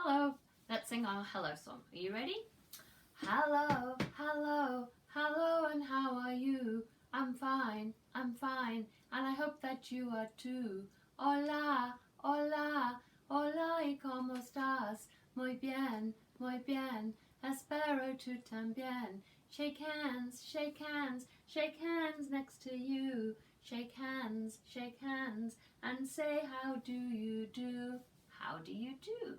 Hello. Let's sing our hello song. Are you ready? Hello, hello, hello, and how are you? I'm fine, and I hope that you are too. Hola, hola, hola, ¿y cómo estás? Muy bien, espero tú también. Shake hands, shake hands, shake hands next to you. Shake hands, and say how do you do? How do you do?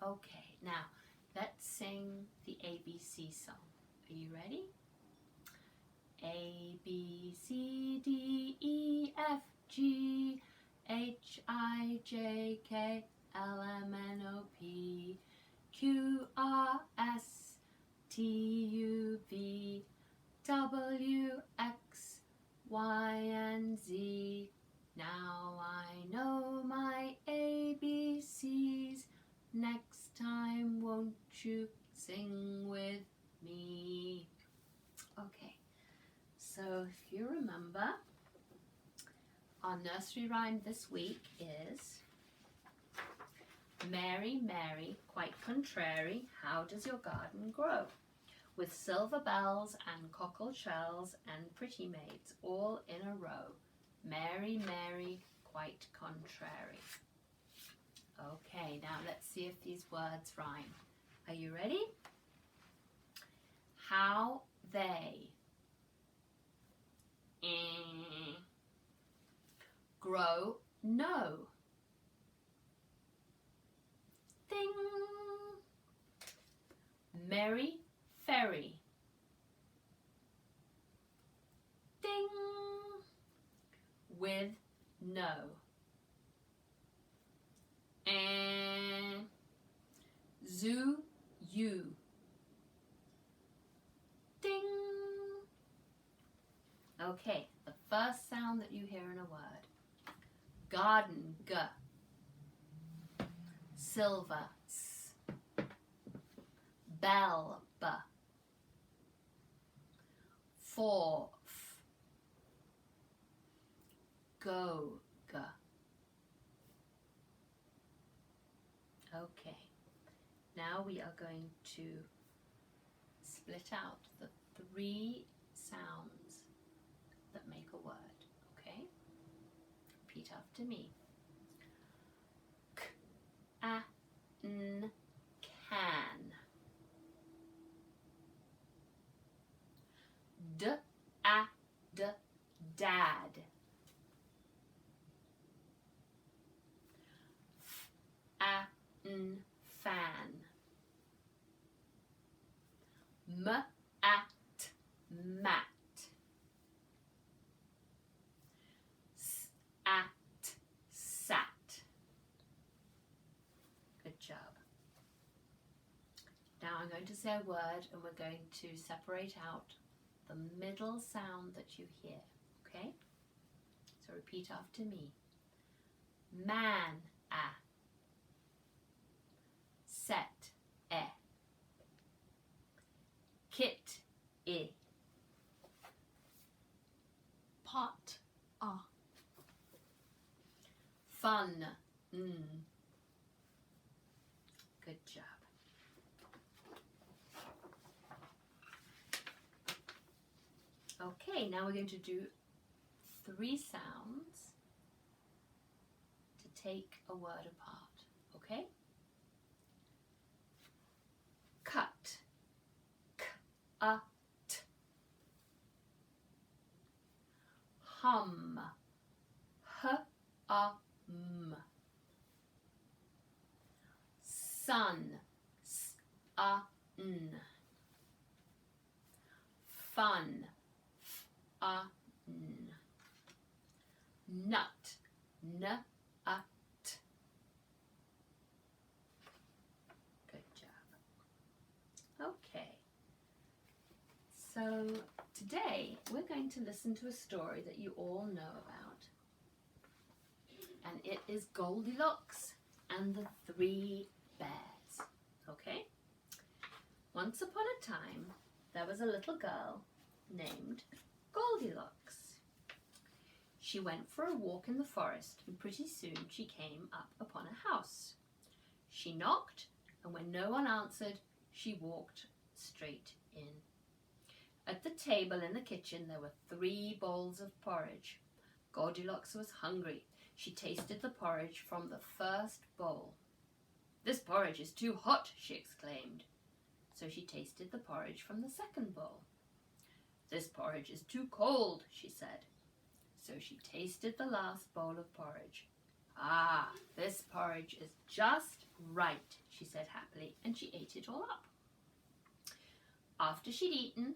Okay, now let's sing the ABC song. Are you ready? A, B, C, D, E, F, G, H, I, J, K, L, M, N, O, P, Q, R, S, T, U, V, W, X, Y, and Z. Now I know my ABCs. Next time, won't you sing with me? Okay, so if you remember, our nursery rhyme this week is Mary, Mary, quite contrary, how does your garden grow? With silver bells and cockle shells and pretty maids all in a row. Mary, Mary, quite contrary. Okay, now let's see if these words rhyme. Are you ready? How they grow no. Ding. Merry ferry. Ding. With no. And zoo you. Ding. Okay, the first sound that you hear in a word. Garden, g. Silver, s. Bell, b. For, f. Go, g. Okay, now we are going to split out the three sounds that make a word, okay? Repeat after me. K, a, n, can. D, a, d, dad. F, a, n, fan. M, at, mat. S, at, sat. Good job. Now I'm going to say a word and we're going to separate out the middle sound that you hear, okay? So repeat after me. Man, a. Set, e. Kit, I. Pot, Fun, n. Good job. Okay, now we're going to do three sounds to take a word apart, okay? Cut, k, a, t. Hum, h, a, m. Sun, s, a, n. Fun, f, a, n. Nut, n, a, t. Good job. Okay. So today we're going to listen to a story that you all know about. And it is Goldilocks and the Three Bears. Okay? Once upon a time, there was a little girl named Goldilocks. She went for a walk in the forest and pretty soon she came up upon a house. She knocked, and when no one answered, she walked straight in. At the table in the kitchen there were 3 bowls of porridge. Goldilocks was hungry. She tasted the porridge from the first bowl. "This porridge is too hot," she exclaimed. So she tasted the porridge from the second bowl. "This porridge is too cold," she said. So she tasted the last bowl of porridge. "Ah, this porridge is just right," she said happily, and she ate it all up. After she'd eaten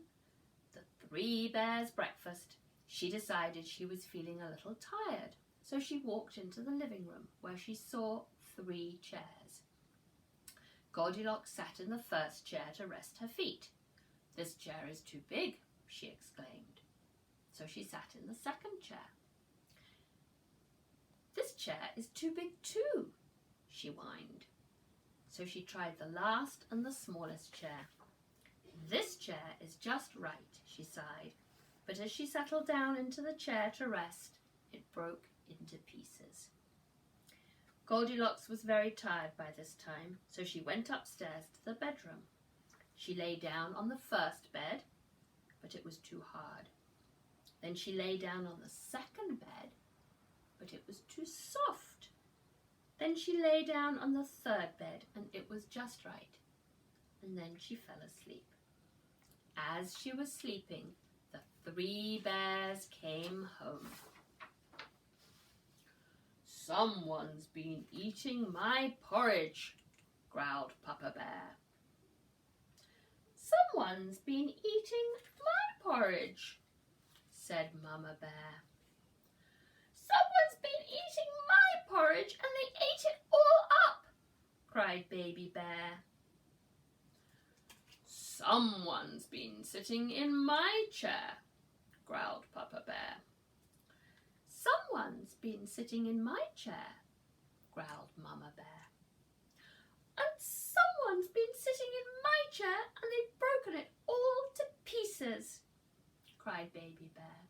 the 3 bears' breakfast, she decided she was feeling a little tired, so she walked into the living room where she saw 3 chairs. Goldilocks sat in the first chair to rest her feet. "This chair is too big," she exclaimed. So she sat in the second chair. "This chair is too big too," she whined. So she tried the last and the smallest chair. "This chair is just right," she sighed, but as she settled down into the chair to rest, it broke into pieces. Goldilocks was very tired by this time, so she went upstairs to the bedroom. She lay down on the first bed, but it was too hard. Then she lay down on the second bed, but it was too soft. Then she lay down on the third bed, and it was just right. And then she fell asleep. As she was sleeping, the 3 bears came home. "Someone's been eating my porridge," growled Papa Bear. "Someone's been eating my porridge," said Mama Bear. "Someone's been eating my porridge and they ate it all up," cried Baby Bear. "Someone's been sitting in my chair," growled Papa Bear. "Someone's been sitting in my chair," growled Mama Bear. "And someone's been sitting in my chair and they've broken it all to pieces," cried Baby Bear.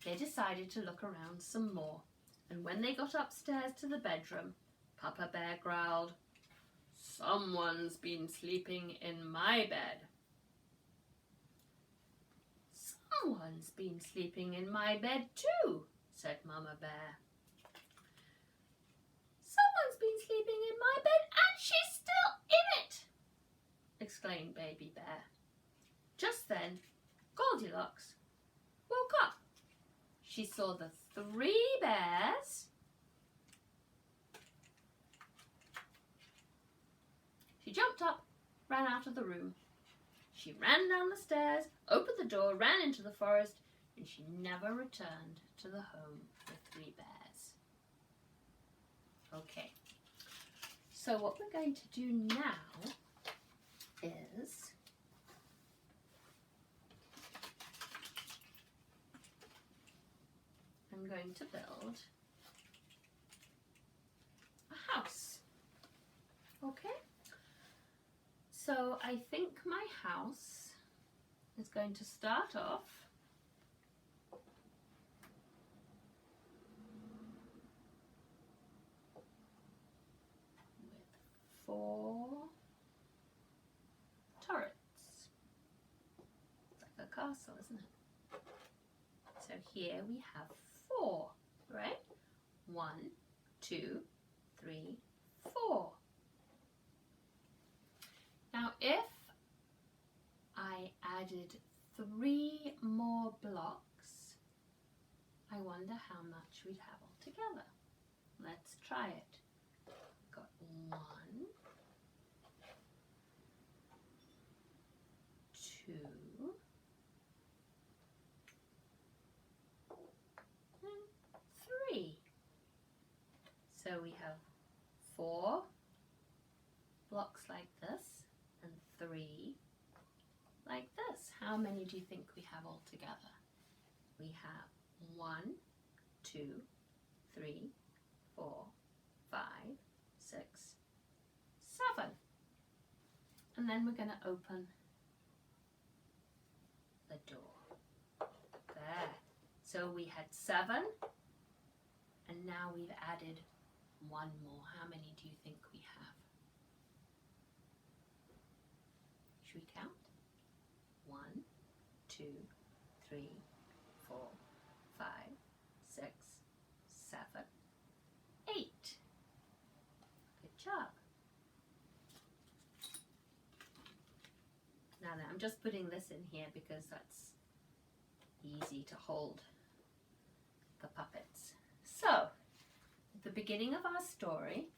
They decided to look around some more, and when they got upstairs to the bedroom, Papa Bear growled, "Someone's been sleeping in my bed." "Someone's been sleeping in my bed too," said Mama Bear. "Someone's been sleeping in my bed and she's still in it," exclaimed Baby Bear. Just then, Goldilocks woke up. She saw the 3 bears. She jumped up, ran out of the room. She ran down the stairs, opened the door, ran into the forest, and she never returned to the home of the 3 bears. Okay, so what we're going to do now is I'm going to build a house. Okay? So I think my house is going to start off with 4 turrets. It's like a castle, isn't it? So here we have 4, right? 1, 2, 3, 4. Now if I added 3 more blocks, I wonder how much we'd have altogether. Let's try it. Got 1, 2, and 3. So we have 4 blocks like this and 3 like this. How many do you think we have altogether? We have 1, 2, 3, 4, 5, 6, 7. And then we're going to open the door. There. So we had 7, and now we've added one more. How many do you think we have? Should we count? 1, 2, 3, 4, 5, 6, 7, 8. Good job. Now then, I'm just putting this in here because that's easy to hold the puppets. So, at the beginning of our story,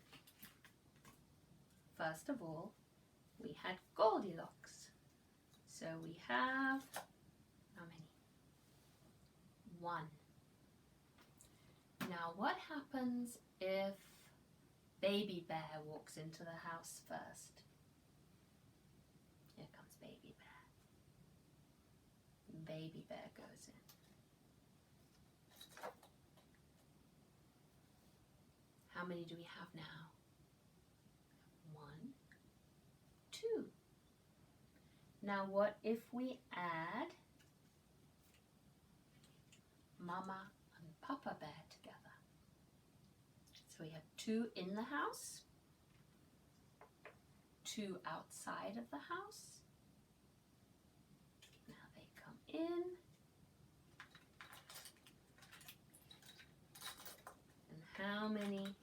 first of all, we had Goldilocks. So we have, how many? 1. Now what happens if Baby Bear walks into the house first? Here comes Baby Bear. Baby Bear goes in. How many do we have now? 1, 2. Now what if we add Mama and Papa Bear together? So we have 2 in the house, 2 outside of the house. Now they come in. And how many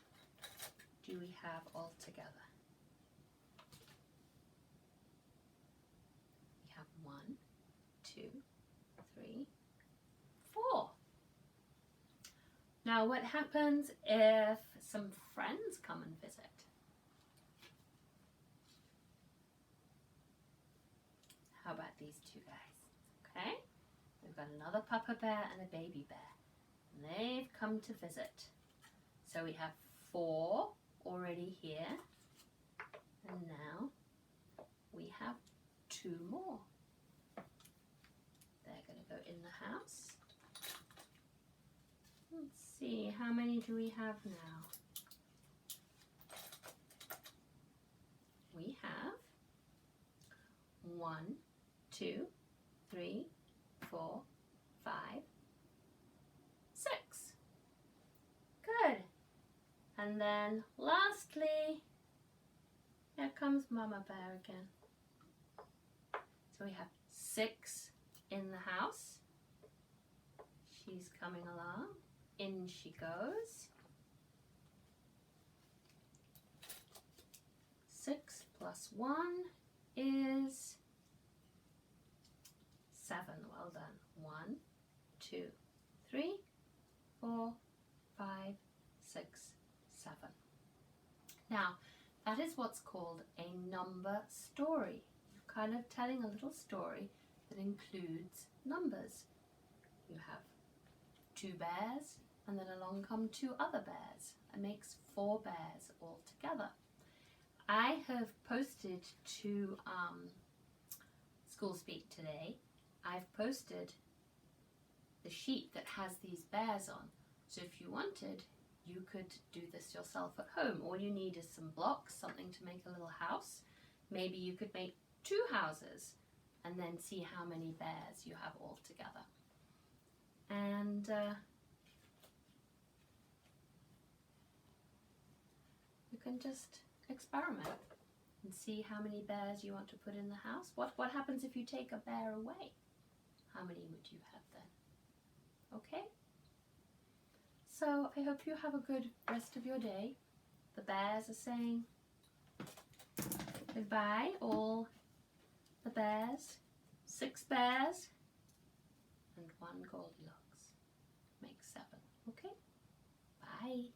do we have all together? We have 1, 2, 3, 4. Now what happens if some friends come and visit? How about these 2 guys? Okay, we've got another Papa Bear and a Baby Bear. And they've come to visit. So we have 4 already here. And now we have 2 more. They're going to go in the house. Let's see, how many do we have now? We have 1, 2, 3, 4, 5, 6. Good. And then lastly, here comes Mama Bear again. So we have 6 in the house. She's coming along. In she goes. 6 plus 1 is 7. Well done. 1, 2, 3, 4, 5, 6, 7. Now, that is what's called a number story. You're kind of telling a little story that includes numbers. You have 2 bears, and then along come 2 other bears. It makes 4 bears all together. I have posted to School Speak today, I've posted the sheet that has these bears on. So if you wanted, you could do this yourself at home. All you need is some blocks, something to make a little house. Maybe you could make 2 houses and then see how many bears you have all together. And you can just experiment and see how many bears you want to put in the house. What happens if you take a bear away? How many would you have then? Okay? So I hope you have a good rest of your day. The bears are saying goodbye, all the bears. 6 bears and 1 Goldilocks makes 7. Okay? Bye.